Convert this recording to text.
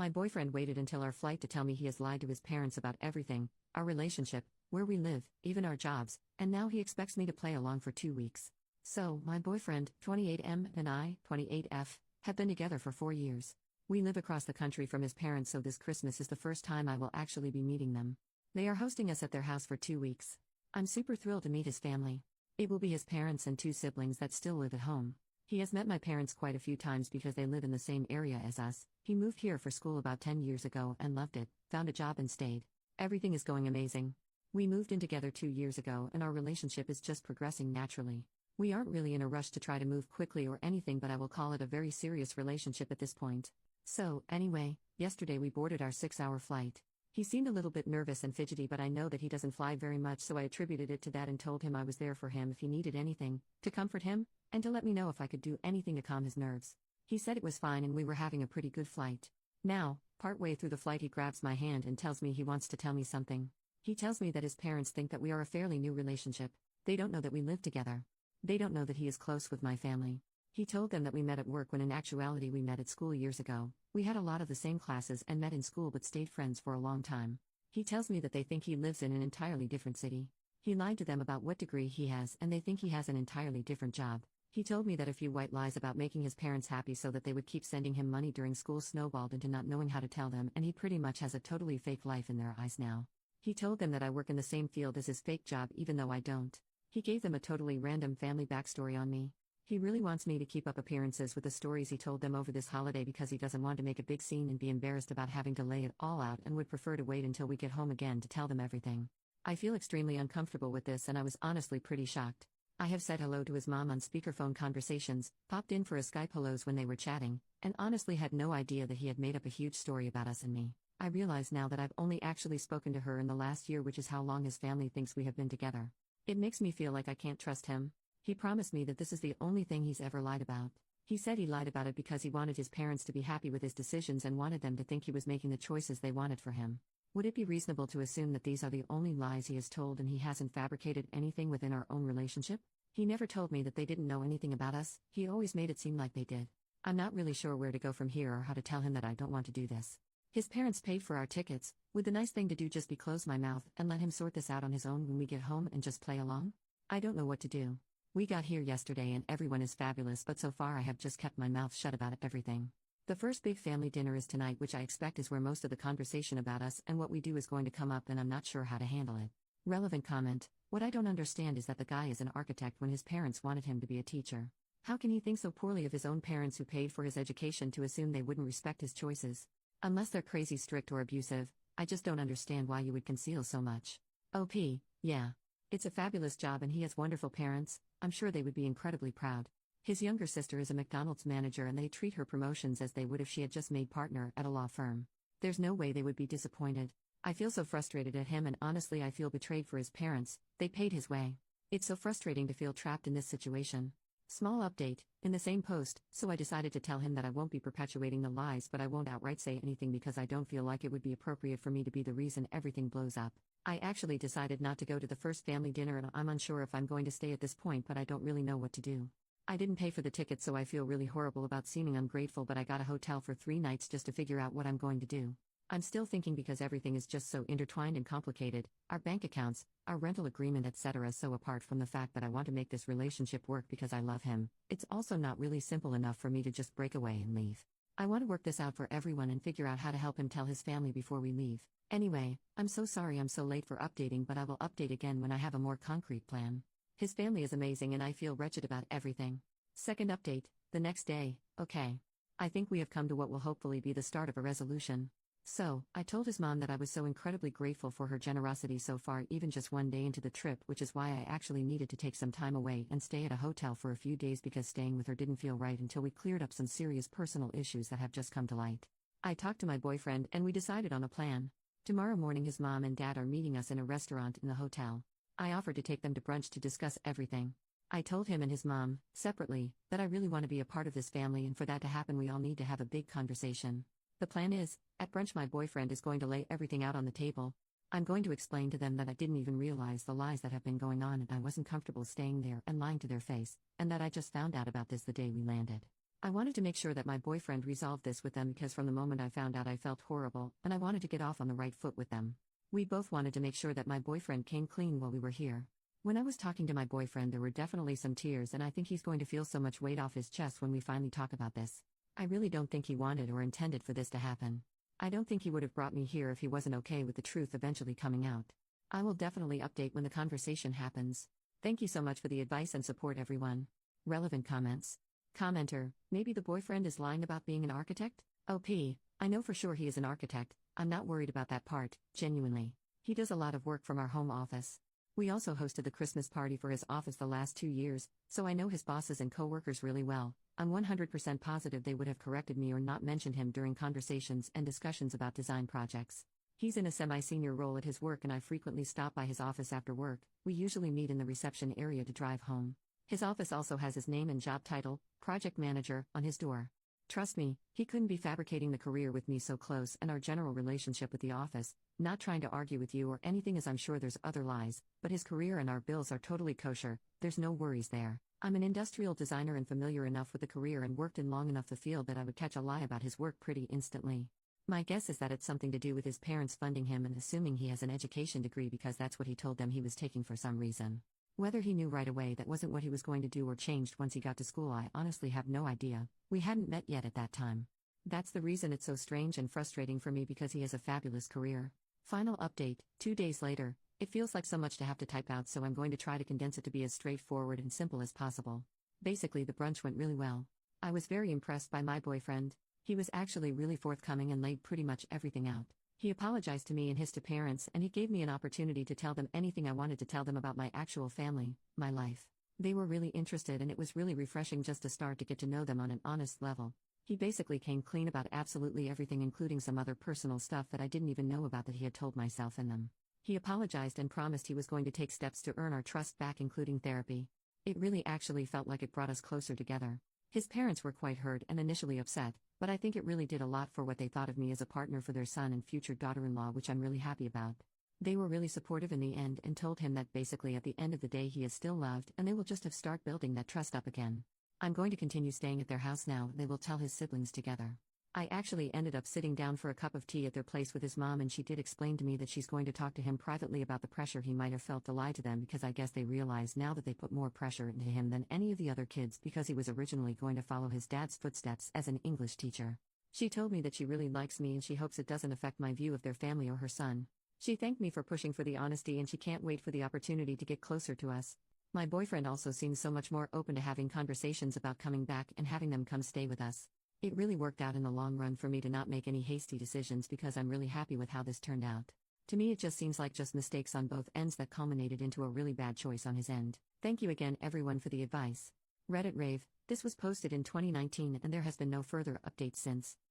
My boyfriend waited until our flight to tell me he has lied to his parents about everything: our relationship, where we live, even our jobs, and now he expects me to play along for 2 weeks. So, my boyfriend, 28M, and I, 28F, have been together for 4 years. We live across the country from his parents, so this Christmas is the first time I will actually be meeting them. They are hosting us at their house for 2 weeks. I'm super thrilled to meet his family. It will be his parents and 2 siblings that still live at home. He has met my parents quite a few times because they live in the same area as us. He moved here for school about 10 years ago and loved it, found a job and stayed. Everything is going amazing. We moved in together 2 years ago and our relationship is just progressing naturally. We aren't really in a rush to try to move quickly or anything, but I will call it a very serious relationship at this point. So, anyway, yesterday we boarded our 6-hour flight. He seemed a little bit nervous and fidgety, but I know that he doesn't fly very much, so I attributed it to that and told him I was there for him if he needed anything, to comfort him, and to let me know if I could do anything to calm his nerves. He said it was fine and we were having a pretty good flight. Now, partway through the flight he grabs my hand and tells me he wants to tell me something. He tells me that his parents think that we are a fairly new relationship. They don't know that we live together. They don't know that he is close with my family. He told them that we met at work when in actuality we met at school years ago. We had a lot of the same classes and met in school but stayed friends for a long time. He tells me that they think he lives in an entirely different city. He lied to them about what degree he has and they think he has an entirely different job. He told me that a few white lies about making his parents happy so that they would keep sending him money during school snowballed into not knowing how to tell them, and he pretty much has a totally fake life in their eyes now. He told them that I work in the same field as his fake job even though I don't. He gave them a totally random family backstory on me. He really wants me to keep up appearances with the stories he told them over this holiday because he doesn't want to make a big scene and be embarrassed about having to lay it all out and would prefer to wait until we get home again to tell them everything. I feel extremely uncomfortable with this and I was honestly pretty shocked. I have said hello to his mom on speakerphone conversations, popped in for a Skype hellos when they were chatting, and honestly had no idea that he had made up a huge story about us and me. I realize now that I've only actually spoken to her in the last year, which is how long his family thinks we have been together. It makes me feel like I can't trust him. He promised me that this is the only thing he's ever lied about. He said he lied about it because he wanted his parents to be happy with his decisions and wanted them to think he was making the choices they wanted for him. Would it be reasonable to assume that these are the only lies he has told and he hasn't fabricated anything within our own relationship? He never told me that they didn't know anything about us, he always made it seem like they did. I'm not really sure where to go from here or how to tell him that I don't want to do this. His parents paid for our tickets. Would the nice thing to do just be close my mouth and let him sort this out on his own when we get home and just play along? I don't know what to do. We got here yesterday and everyone is fabulous, but so far I have just kept my mouth shut about everything. The first big family dinner is tonight, which I expect is where most of the conversation about us and what we do is going to come up, and I'm not sure how to handle it. Relevant comment: what I don't understand is that the guy is an architect when his parents wanted him to be a teacher. How can he think so poorly of his own parents who paid for his education to assume they wouldn't respect his choices? Unless they're crazy strict or abusive, I just don't understand why you would conceal so much. OP, yeah. It's a fabulous job and he has wonderful parents. I'm sure they would be incredibly proud. His younger sister is a McDonald's manager and they treat her promotions as they would if she had just made partner at a law firm. There's no way they would be disappointed. I feel so frustrated at him and honestly I feel betrayed for his parents. They paid his way. It's so frustrating to feel trapped in this situation. Small update, in the same post, so I decided to tell him that I won't be perpetuating the lies, but I won't outright say anything because I don't feel like it would be appropriate for me to be the reason everything blows up. I actually decided not to go to the first family dinner and I'm unsure if I'm going to stay at this point, but I don't really know what to do. I didn't pay for the ticket, so I feel really horrible about seeming ungrateful, but I got a hotel for 3 nights just to figure out what I'm going to do. I'm still thinking because everything is just so intertwined and complicated, our bank accounts, our rental agreement, etc. So apart from the fact that I want to make this relationship work because I love him, it's also not really simple enough for me to just break away and leave. I want to work this out for everyone and figure out how to help him tell his family before we leave. Anyway, I'm so sorry I'm so late for updating, but I will update again when I have a more concrete plan. His family is amazing and I feel wretched about everything. Second update, the next day. Okay. I think we have come to what will hopefully be the start of a resolution. So, I told his mom that I was so incredibly grateful for her generosity so far, even just 1 day into the trip, which is why I actually needed to take some time away and stay at a hotel for a few days because staying with her didn't feel right until we cleared up some serious personal issues that have just come to light. I talked to my boyfriend and we decided on a plan. Tomorrow morning his mom and dad are meeting us in a restaurant in the hotel. I offered to take them to brunch to discuss everything. I told him and his mom, separately, that I really want to be a part of this family, and for that to happen we all need to have a big conversation. The plan is, at brunch my boyfriend is going to lay everything out on the table. I'm going to explain to them that I didn't even realize the lies that have been going on and I wasn't comfortable staying there and lying to their face, and that I just found out about this the day we landed. I wanted to make sure that my boyfriend resolved this with them because from the moment I found out I felt horrible, and I wanted to get off on the right foot with them. We both wanted to make sure that my boyfriend came clean while we were here. When I was talking to my boyfriend, there were definitely some tears, and I think he's going to feel so much weight off his chest when we finally talk about this. I really don't think he wanted or intended for this to happen. I don't think he would have brought me here if he wasn't okay with the truth eventually coming out. I will definitely update when the conversation happens. Thank you so much for the advice and support, everyone. Relevant comments. Commenter, maybe the boyfriend is lying about being an architect? OP, I know for sure he is an architect. I'm not worried about that part, genuinely. He does a lot of work from our home office. We also hosted the Christmas party for his office the last 2 years, so I know his bosses and coworkers really well. I'm 100% positive they would have corrected me or not mentioned him during conversations and discussions about design projects. He's in a semi-senior role at his work and I frequently stop by his office after work. We usually meet in the reception area to drive home. His office also has his name and job title, project manager, on his door. Trust me, he couldn't be fabricating the career with me so close and our general relationship with the office, not trying to argue with you or anything as I'm sure there's other lies, but his career and our bills are totally kosher, there's no worries there. I'm an industrial designer and familiar enough with the career and worked in long enough the field that I would catch a lie about his work pretty instantly. My guess is that it's something to do with his parents funding him and assuming he has an education degree because that's what he told them he was taking for some reason. Whether he knew right away that wasn't what he was going to do or changed once he got to school, I honestly have no idea. We hadn't met yet at that time. That's the reason it's so strange and frustrating for me because he has a fabulous career. Final update, 2 days later. It feels like so much to have to type out, so I'm going to try to condense it to be as straightforward and simple as possible. Basically, the brunch went really well. I was very impressed by my boyfriend. He was actually really forthcoming and laid pretty much everything out. He apologized to me and his parents, and he gave me an opportunity to tell them anything I wanted to tell them about my actual family, my life. They were really interested, and it was really refreshing just to start to get to know them on an honest level. He basically came clean about absolutely everything, including some other personal stuff that I didn't even know about that he had told myself and them. He apologized and promised he was going to take steps to earn our trust back, including therapy. It really actually felt like it brought us closer together. His parents were quite hurt and initially upset, but I think it really did a lot for what they thought of me as a partner for their son and future daughter-in-law, which I'm really happy about. They were really supportive in the end and told him that basically at the end of the day he is still loved and they will just have start building that trust up again. I'm going to continue staying at their house now, they will tell his siblings together. I actually ended up sitting down for a cup of tea at their place with his mom, and she did explain to me that she's going to talk to him privately about the pressure he might have felt to lie to them, because I guess they realize now that they put more pressure into him than any of the other kids because he was originally going to follow his dad's footsteps as an English teacher. She told me that she really likes me and she hopes it doesn't affect my view of their family or her son. She thanked me for pushing for the honesty and she can't wait for the opportunity to get closer to us. My boyfriend also seems so much more open to having conversations about coming back and having them come stay with us. It really worked out in the long run for me to not make any hasty decisions because I'm really happy with how this turned out. To me, it just seems like just mistakes on both ends that culminated into a really bad choice on his end. Thank you again, everyone, for the advice. Reddit Rave, this was posted in 2019 and there has been no further updates since.